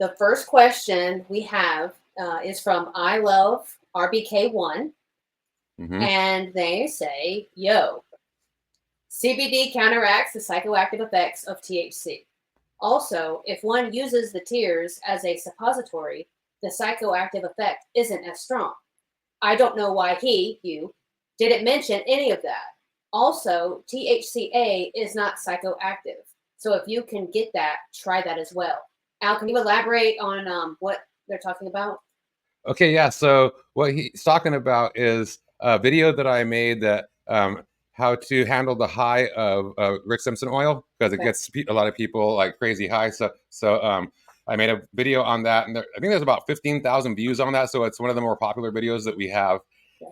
The first question we have is from I Love RBK1, and they say, "Yo, CBD counteracts the psychoactive effects of THC. Also, if one uses the tears as a suppository, the psychoactive effect isn't as strong. I don't know why you, didn't mention any of that. Also, THCA is not psychoactive. So if you can get that, try that as well." Al, can you elaborate on what they're talking about? Okay, yeah. So what he's talking about is a video that I made that how to handle the high of Rick Simpson oil, because it gets a lot of people like crazy high. So I made a video on that, and I think there's about 15,000 views on that. So it's one of the more popular videos that we have.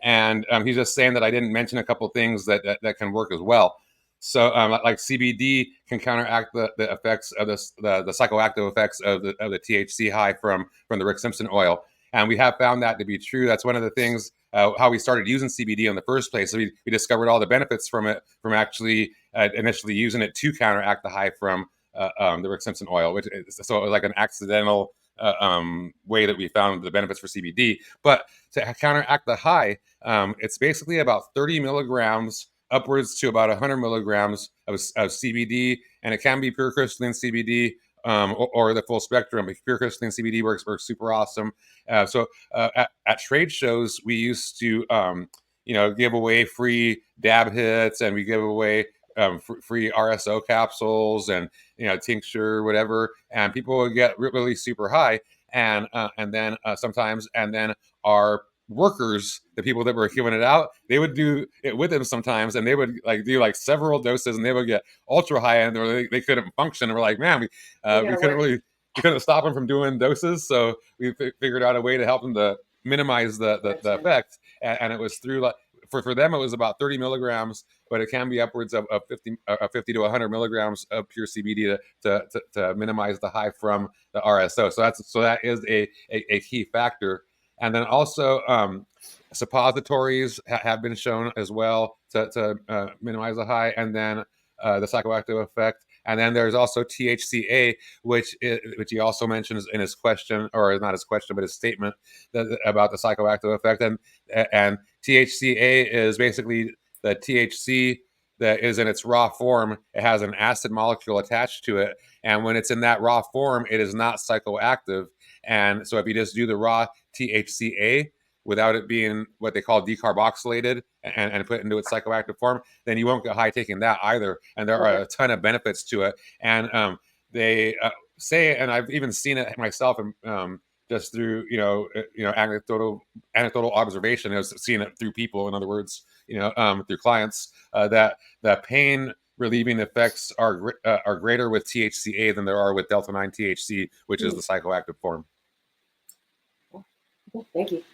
And he's just saying that I didn't mention a couple things that can work as well. So like CBD can counteract the effects of the psychoactive effects of the THC high from the Rick Simpson oil. And we have found that to be true. That's one of the things how we started using CBD in the first place. So we discovered all the benefits from it, from actually initially using it to counteract the high from the Rick Simpson oil, which is so like an accidental way that we found the benefits for CBD. But to counteract the high, it's basically about 30 milligrams upwards to about 100 milligrams of CBD, and it can be pure crystalline CBD or the full spectrum. Pure crystalline CBD works super awesome. At trade shows, we used to give away free dab hits, and we give away free RSO capsules and tincture, whatever, and people would get really super high, and then sometimes, and then our workers, the people that were giving it out, they would do it with them sometimes, and they would do like several doses, and they would get ultra high, and they couldn't function. And we're like, man, we couldn't stop them from doing doses, so we figured out a way to help them to minimize the effect, and it was through like for them it was about 30 milligrams, but it can be upwards of 50 to 100 milligrams of pure CBD to minimize the high from the RSO. So that is a key factor. And then also suppositories have been shown as well to minimize the high, and then the psychoactive effect. And then there's also THCA, which he also mentions in his question, or not his question, but his statement about the psychoactive effect. And THCA is basically the THC that is in its raw form. It has an acid molecule attached to it, and when it's in that raw form, it is not psychoactive. And so if you just do the raw THCA without it being what they call decarboxylated and put into its psychoactive form, then you won't get high taking that either. And there are a ton of benefits to it. And they say, and I've even seen it myself, just through anecdotal observation, seeing it through people. In other words, through clients, that the pain relieving effects are greater with THCA than there are with delta 9 THC, which is the psychoactive form. Thank you.